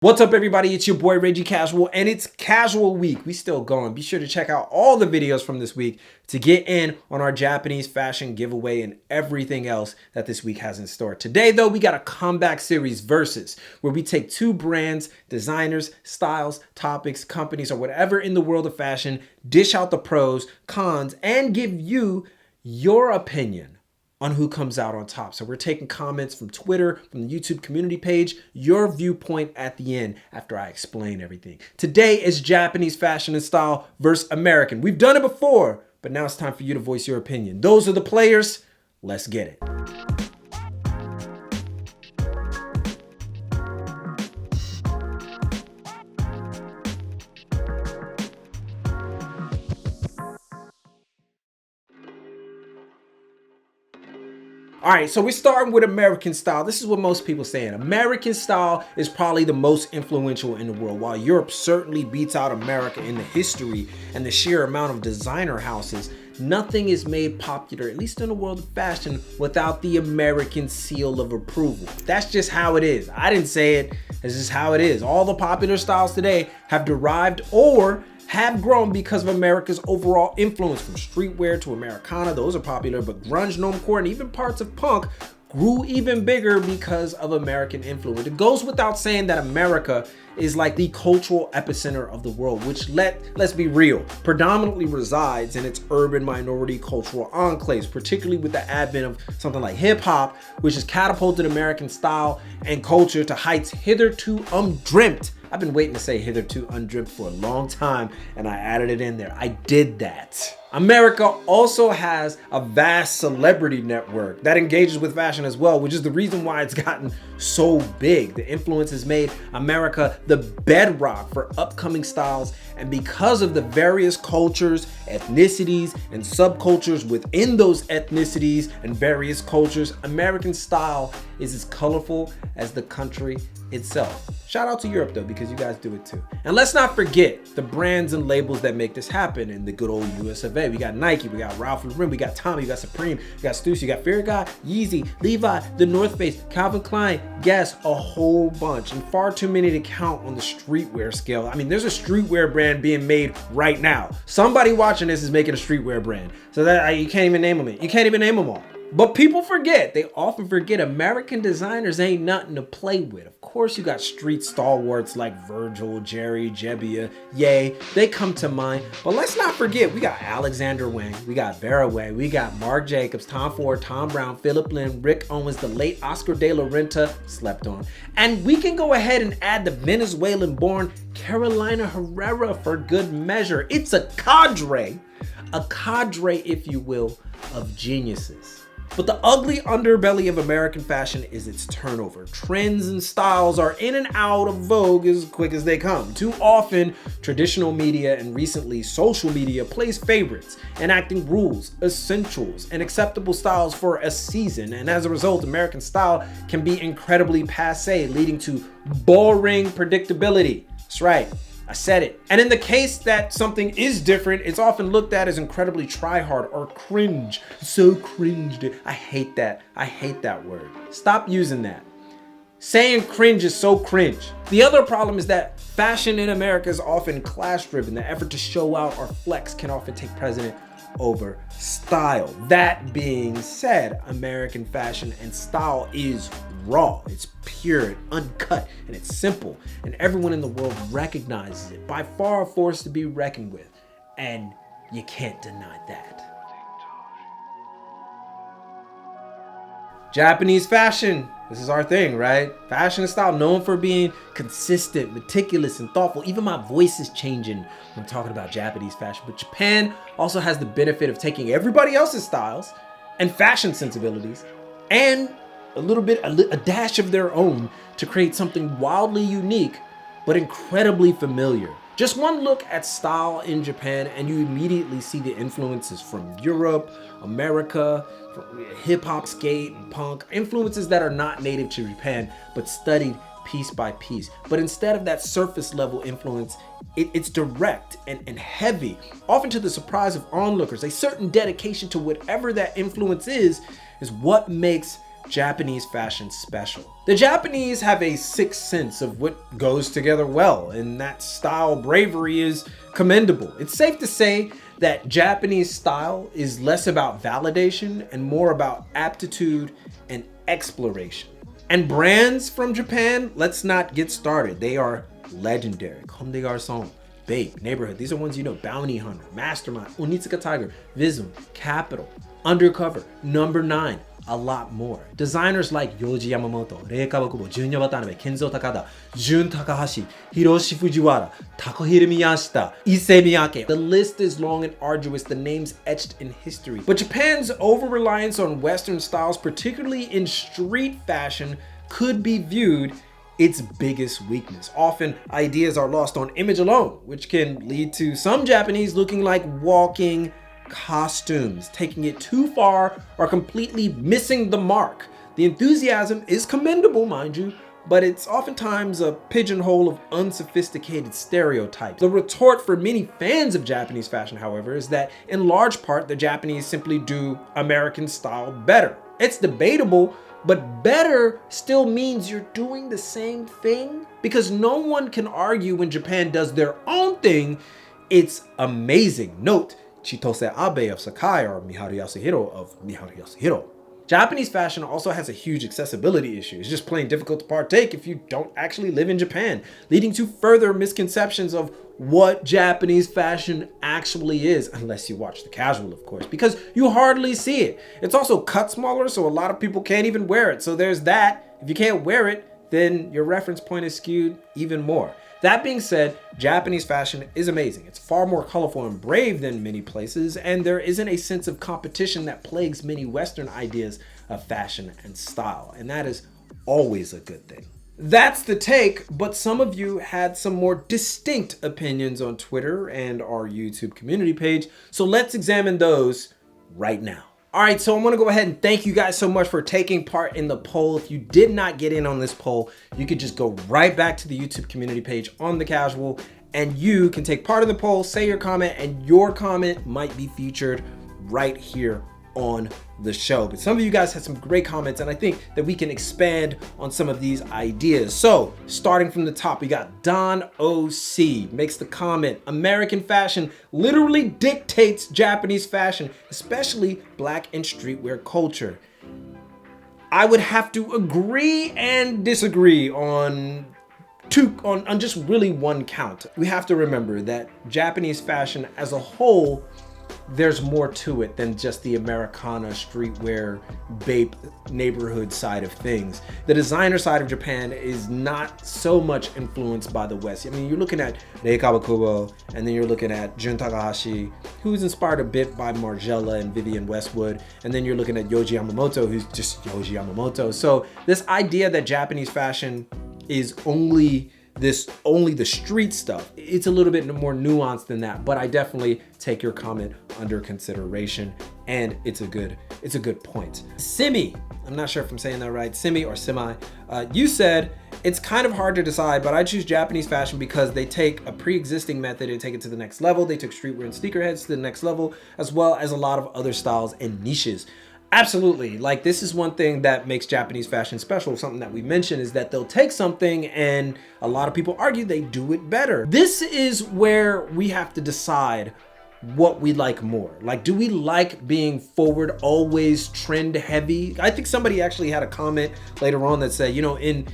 What's up, everybody? It's your boy Reggie Casual, and it's Casual Week. We still going. Be sure to check out all the videos from this week to get in on our Japanese fashion giveaway and everything else that this week has in store. Today, though, we got a comeback series versus where we take two brands, designers, styles, topics, companies, or whatever in the world of fashion, dish out the pros, cons, and give you your opinion on who comes out on top. So we're taking comments from Twitter, from the YouTube community page, your viewpoint at the end after I explain everything. Today is Japanese fashion and style versus American. We've done it before, but now it's time for you to voice your opinion. Those are the players. Let's get it. All right, so we're starting with American style. This is what most people are saying. American style is probably the most influential in the world. While Europe certainly beats out America in the history and the sheer amount of designer houses, nothing is made popular, at least in the world of fashion, without the American seal of approval. That's just how it is. I didn't say it. This is how it is. All the popular styles today have derived or have grown because of America's overall influence, from streetwear to Americana. Those are popular, but grunge, normcore, and even parts of punk grew even bigger because of American influence. It goes without saying that America is like the cultural epicenter of the world, which, let's be real, predominantly resides in its urban minority cultural enclaves, particularly with the advent of something like hip hop, which has catapulted American style and culture to heights hitherto undreamt. I've been waiting to say hitherto undreamt for a long time, and I added it in there. I did that. America also has a vast celebrity network that engages with fashion as well, which is the reason why it's gotten so big. The influence has made America the bedrock for upcoming styles, and because of the various cultures, ethnicities, and subcultures within those ethnicities and various cultures, American style is as colorful as the country itself. Shout out to Europe though, because you guys do it too. And let's not forget the brands and labels that make this happen in the good old US of A. We got Nike, we got Ralph Lauren, we got Tommy, we got Supreme, we got Stussy, we got Fear God, Yeezy, Levi, The North Face, Calvin Klein, Guess, a whole bunch, and far too many to count on the streetwear scale. I mean, there's a streetwear brand being made right now. Somebody watching this is making a streetwear brand. So that you can't even name them. You can't even name them all. But people forget, they often forget, American designers ain't nothing to play with. Of course, you got street stalwarts like Virgil, Jerry, Jebbia, Ye, they come to mind. But let's not forget, we got Alexander Wang, we got Vera Wang, we got Marc Jacobs, Tom Ford, Tom Brown, Philip Lynn, Rick Owens, the late Oscar de la Renta, slept on. And we can go ahead and add the Venezuelan-born Carolina Herrera for good measure. It's a cadre, if you will, of geniuses. But the ugly underbelly of American fashion is its turnover. Trends and styles are in and out of vogue as quick as they come. Too often, traditional media and recently social media plays favorites, enacting rules, essentials, and acceptable styles for a season. And as a result, American style can be incredibly passé, leading to boring predictability. That's right. I said it. And in the case that something is different, it's often looked at as incredibly try-hard or cringe. So cringed. I hate that. I hate that word. Stop using that. Saying cringe is so cringe. The other problem is that fashion in America is often class-driven. The effort to show out or flex can often take precedent over style. That being said, American fashion and style is raw, it's pure and uncut, and it's simple, and everyone in the world recognizes it. By far a force to be reckoned with, and you can't deny that. Japanese fashion. This is our thing, right? Fashion and style known for being consistent, meticulous, and thoughtful. Even my voice is changing when talking about Japanese fashion. But Japan also has the benefit of taking everybody else's styles and fashion sensibilities and a dash of their own to create something wildly unique, but incredibly familiar. Just one look at style in Japan and you immediately see the influences from Europe, America, hip hop, skate, and punk, influences that are not native to Japan, but studied piece by piece. But instead of that surface level influence, it's direct and heavy, often to the surprise of onlookers. A certain dedication to whatever that influence is what makes Japanese fashion special. The Japanese have a sixth sense of what goes together well, and that style bravery is commendable. It's safe to say that Japanese style is less about validation and more about aptitude and exploration. And brands from Japan, let's not get started. They are legendary. Comme des Garçons, Bape, Neighborhood. These are ones you know. Bounty Hunter, Mastermind, Onitsuka Tiger, Vism, Capital, Undercover, Number 9, a lot more. Designers like Yohji Yamamoto, Rei Kawakubo, Junya Watanabe, Kenzo Takada, Jun Takahashi, Hiroshi Fujiwara, Takahiro Miyashita, Issei Miyake. The list is long and arduous, the names etched in history. But Japan's over-reliance on Western styles, particularly in street fashion, could be viewed its biggest weakness. Often, ideas are lost on image alone, which can lead to some Japanese looking like walking costumes, taking it too far or completely missing the mark. The enthusiasm is commendable, mind you, but it's oftentimes a pigeonhole of unsophisticated stereotypes. The retort for many fans of Japanese fashion, however, is that in large part, the Japanese simply do American style better. It's debatable, but better still means you're doing the same thing, because no one can argue when Japan does their own thing. It's amazing. Note Chitose Abe of Sakai or Miharu Yasuhiro of Miharu Yasuhiro. Japanese fashion also has a huge accessibility issue. It's just plain difficult to partake if you don't actually live in Japan, leading to further misconceptions of what Japanese fashion actually is, unless you watch The Casual, of course, because you hardly see it. It's also cut smaller, so a lot of people can't even wear it. So there's that. If you can't wear it, then your reference point is skewed even more. That being said, Japanese fashion is amazing. It's far more colorful and brave than many places, and there isn't a sense of competition that plagues many Western ideas of fashion and style, and that is always a good thing. That's the take, but some of you had some more distinct opinions on Twitter and our YouTube community page, so let's examine those right now. All right, so I want to go ahead and thank you guys so much for taking part in the poll. If you did not get in on this poll, you could just go right back to the YouTube community page on The Casual, and you can take part in the poll, say your comment, and your comment might be featured right here on the show. But some of you guys had some great comments, and I think that we can expand on some of these ideas. So starting from the top, we got Don OC makes the comment, American fashion literally dictates Japanese fashion, especially black and streetwear culture. I would have to agree and disagree on just really one count. We have to remember that Japanese fashion as a whole, there's more to it than just the Americana streetwear Bape neighborhood side of things. The designer side of Japan is not so much influenced by the West. I mean, you're looking at Rei Kawakubo, and then you're looking at Jun Takahashi, who's inspired a bit by Margiela and Vivienne Westwood, and then you're looking at Yohji Yamamoto, who's just Yohji Yamamoto. So this idea that Japanese fashion is only the street stuff, it's a little bit more nuanced than that, but I definitely take your comment under consideration, and it's a good point. Simi, I'm not sure if I'm saying that right, Simi or Semi, you said it's kind of hard to decide, but I choose Japanese fashion because they take a pre-existing method and take it to the next level. They took streetwear and sneakerheads to the next level, as well as a lot of other styles and niches. Absolutely. Like, this is one thing that makes Japanese fashion special. Something that we mentioned is that they'll take something and a lot of people argue they do it better. This is where we have to decide what we like more. Like, do we like being forward, always trend heavy? I think somebody actually had a comment later on that said, you know, in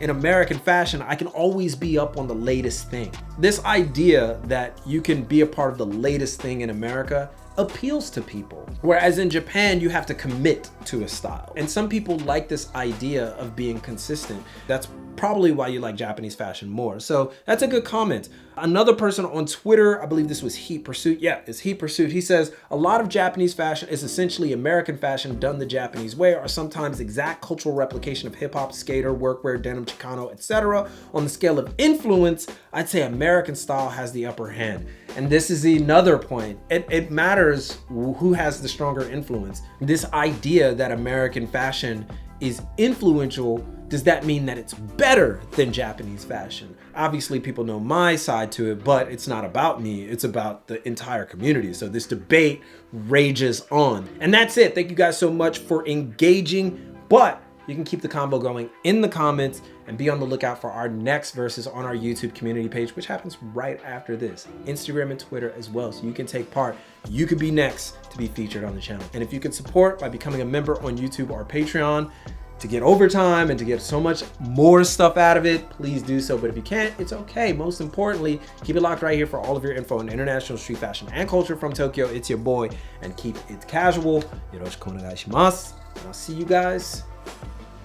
American fashion, I can always be up on the latest thing. This idea that you can be a part of the latest thing in America appeals to people. Whereas in Japan, you have to commit to a style. And some people like this idea of being consistent. That's probably why you like Japanese fashion more. So that's a good comment. Another person on Twitter, I believe this was Heat Pursuit. Yeah, it's Heat Pursuit. He says, a lot of Japanese fashion is essentially American fashion done the Japanese way, or sometimes exact cultural replication of hip hop, skater, workwear, denim, Chicano, etc. On the scale of influence, I'd say American style has the upper hand. And this is another point. It matters who has the stronger influence. This idea that American fashion is influential, does that mean that it's better than Japanese fashion? Obviously, people know my side to it, but it's not about me. It's about the entire community. So this debate rages on. And that's it. Thank you guys so much for engaging But you can keep the combo going in the comments and be on the lookout for our next versus on our YouTube community page, which happens right after this. Instagram and Twitter as well, so you can take part. You could be next to be featured on the channel. And if you can support by becoming a member on YouTube or Patreon to get overtime and to get so much more stuff out of it, please do so. But if you can't, it's okay. Most importantly, keep it locked right here for all of your info on international street fashion and culture from Tokyo. It's your boy, and keep it casual. Yoroshiku onegai shimasu. And I'll see you guys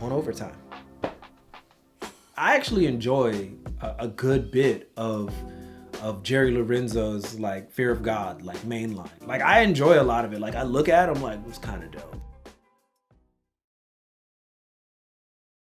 on overtime. I actually enjoy a good bit of Jerry Lorenzo's like Fear of God, like main line. Like I enjoy a lot of it. Like I look at him like, it's kind of dope.